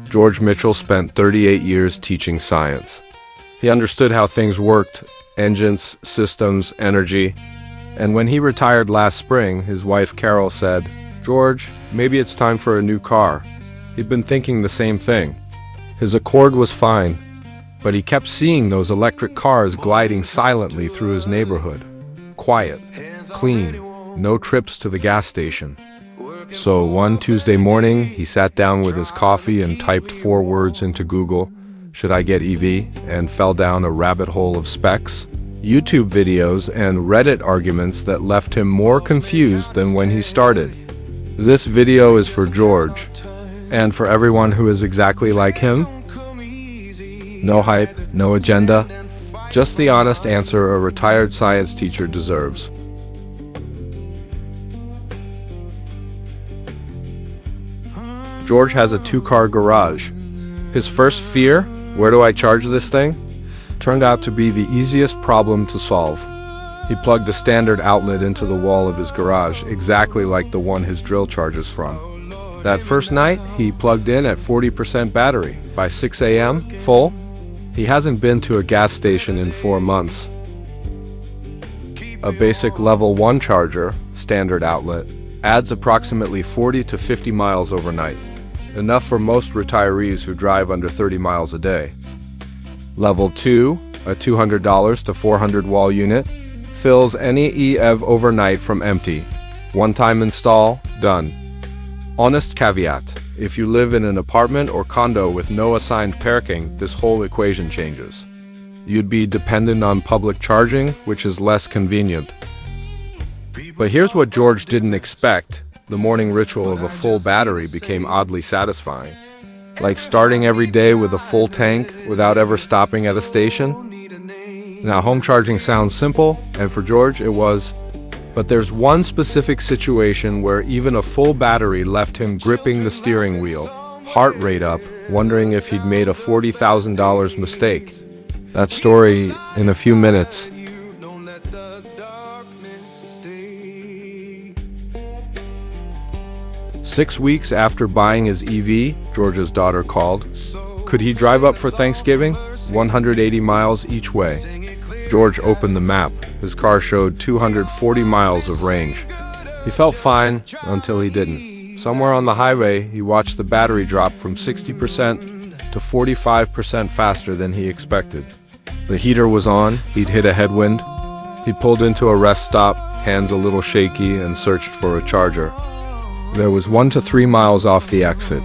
George Mitchell spent 38 years teaching science. He understood how things worked, engines, systems, energy. And when he retired last spring, his wife Carol said, "George, maybe it's time for a new car." He'd been thinking the same thing. His Accord was fine, but he kept seeing those electric cars gliding silently through his neighborhood. Quiet, clean, no trips to the gas station. So one Tuesday morning, he sat down with his coffee and typed 4 words into Google, "Should I get EV?" and fell down a rabbit hole of specs, YouTube videos, and Reddit arguments that left him more confused than when he started. This video is for George, and for everyone who is exactly like him. No hype, no agenda, just the honest answer a retired science teacher deserves. George has a 2-car garage. His first fear, where do I charge this thing? Turned out to be the easiest problem to solve. He plugged a standard outlet into the wall of his garage, exactly like the one his drill charges from. That first night, he plugged in at 40% battery. By 6 a.m., full. He hasn't been to a gas station in 4 months. A basic level 1 charger, standard outlet, adds approximately 40 to 50 miles overnight. Enough for most retirees who drive under 30 miles a day. Level 2, a $200 to $400 wall unit, fills any EV overnight from empty. One-time install, done. Honest caveat: if you live in an apartment or condo with no assigned parking, this whole equation changes. You'd be dependent on public charging, which is less convenient. But here's what George didn't expect. The morning ritual of a full battery became oddly satisfying. Like starting every day with a full tank without ever stopping at a station. Now, home charging sounds simple, and for George it was. But there's one specific situation where even a full battery left him gripping the steering wheel, heart rate up, wondering if he'd made a $40,000 mistake. That story in a few minutes. 6 weeks after buying his EV, George's daughter called. Could he drive up for Thanksgiving? 180 miles each way. George opened the map. His car showed 240 miles of range. He felt fine until he didn't. Somewhere on the highway, he watched the battery drop from 60% to 45% faster than he expected. The heater was on. He'd hit a headwind. He pulled into a rest stop, hands a little shaky, and searched for a charger. There was 1 to 3 miles off the exit.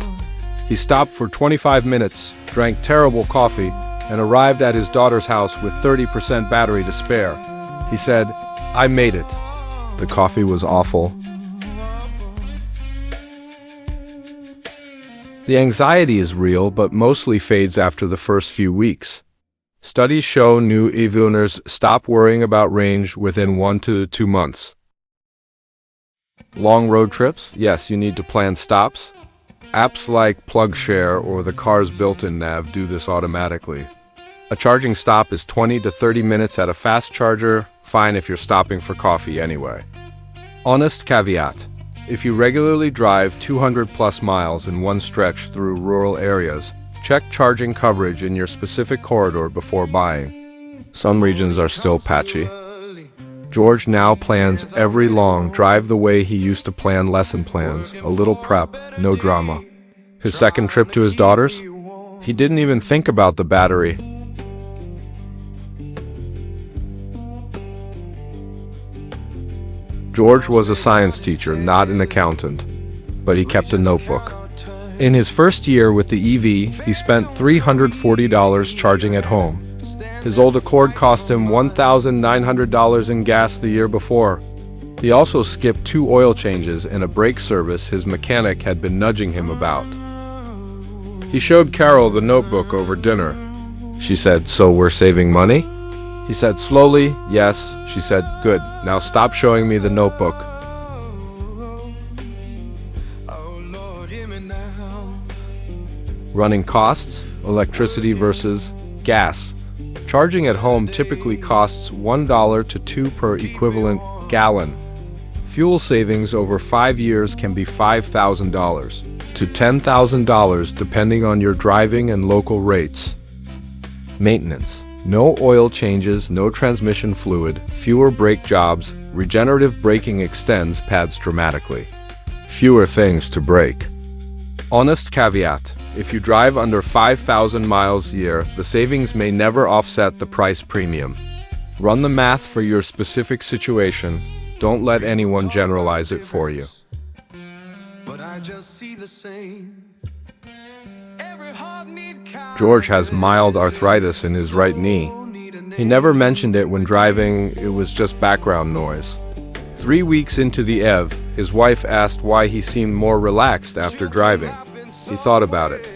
He stopped for 25 minutes, drank terrible coffee, and arrived at his daughter's house with 30% battery to spare. He said, "I made it." The coffee was awful. The anxiety is real, but mostly fades after the first few weeks. Studies show new EV owners stop worrying about range within 1 to 2 months. Long road trips? Yes, you need to plan stops. Apps like PlugShare or the car's built-in nav do this automatically. A charging stop is 20 to 30 minutes at a fast charger, fine if you're stopping for coffee anyway. Honest caveat: if you regularly drive 200+ miles in one stretch through rural areas, check charging coverage in your specific corridor before buying. Some regions are still patchy. George now plans every long drive the way he used to plan lesson plans, a little prep, no drama. His second trip to his daughter's? He didn't even think about the battery. George was a science teacher, not an accountant, but he kept a notebook. In his first year with the EV, he spent $340 charging at home. His old Accord cost him $1,900 in gas the year before. He also skipped 2 oil changes and a brake service his mechanic had been nudging him about. He showed Carol the notebook over dinner. She said, "So we're saving money?" He said slowly, "Yes." She said, "Good, now stop showing me the notebook." Running costs, electricity versus gas. Charging at home typically costs $1 to $2 per equivalent gallon. Fuel savings over 5 years can be $5,000 to $10,000 depending on your driving and local rates. Maintenance. No oil changes, no transmission fluid, fewer brake jobs. Regenerative braking extends pads dramatically. Fewer things to break. Honest caveat. If you drive under 5,000 miles a year, the savings may never offset the price premium. Run the math for your specific situation. Don't let anyone generalize it for you. George has mild arthritis in his right knee. He never mentioned it when driving, it was just background noise. 3 weeks into the EV, his wife asked why he seemed more relaxed after driving. He thought about it.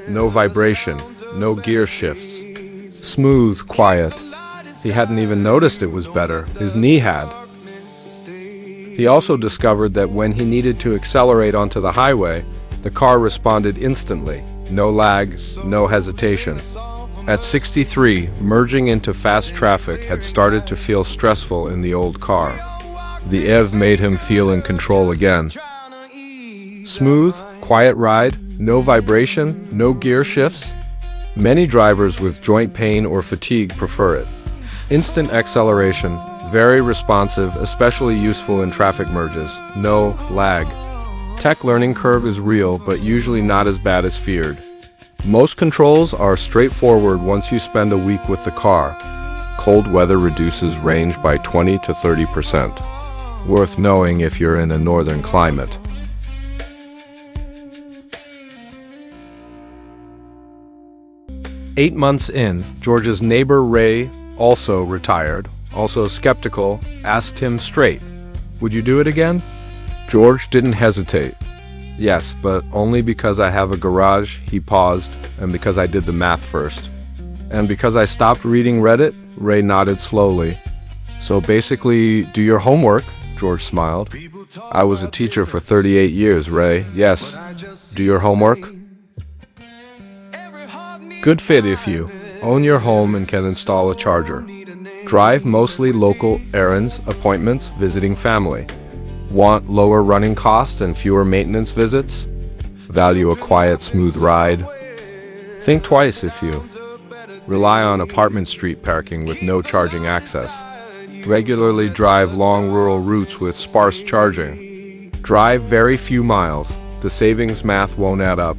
No vibration, no gear shifts. Smooth, quiet. He hadn't even noticed it was better. His knee had. He also discovered that when he needed to accelerate onto the highway, the car responded instantly. No lag, no hesitation. At 63, merging into fast traffic had started to feel stressful in the old car. The EV made him feel in control again. Smooth, quiet ride, no vibration, no gear shifts. Many drivers with joint pain or fatigue prefer it. Instant acceleration, very responsive, especially useful in traffic merges. No lag. Tech learning curve is real, but usually not as bad as feared. Most controls are straightforward once you spend a week with the car. Cold weather reduces range by 20 to 30%. Worth knowing if you're in a northern climate. Eight months in, George's neighbor Ray, also retired, also skeptical, asked him straight, "Would you do it again?" George didn't hesitate. "Yes, but only because I have a garage," he paused, "and because I did the math first. And because I stopped reading Reddit." Ray nodded slowly. "So basically, do your homework," George smiled. "I was a teacher for 38 years, Ray. Yes, do your homework." Good fit if you own your home and can install a charger. Drive mostly local errands, appointments, visiting family. Want lower running costs and fewer maintenance visits? Value a quiet, smooth ride? Think twice if you rely on apartment street parking with no charging access. Regularly drive long rural routes with sparse charging. Drive very few miles. The savings math won't add up.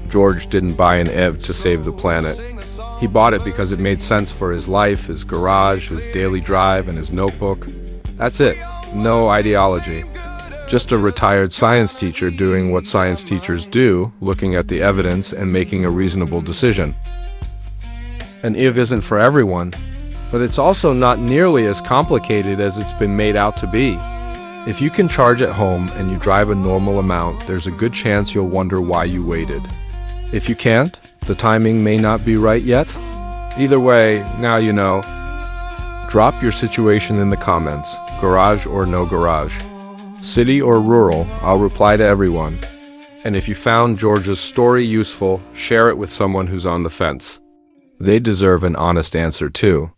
George didn't buy an EV to save the planet. He bought it because it made sense for his life, his garage, his daily drive, and his notebook. That's it. No ideology. Just a retired science teacher doing what science teachers do, looking at the evidence and making a reasonable decision. An EV isn't for everyone, but it's also not nearly as complicated as it's been made out to be. If you can charge at home and you drive a normal amount, there's a good chance you'll wonder why you waited. If you can't, the timing may not be right yet. Either way, now you know. Drop your situation in the comments, garage or no garage. City or rural, I'll reply to everyone. And if you found George's story useful, share it with someone who's on the fence. They deserve an honest answer too.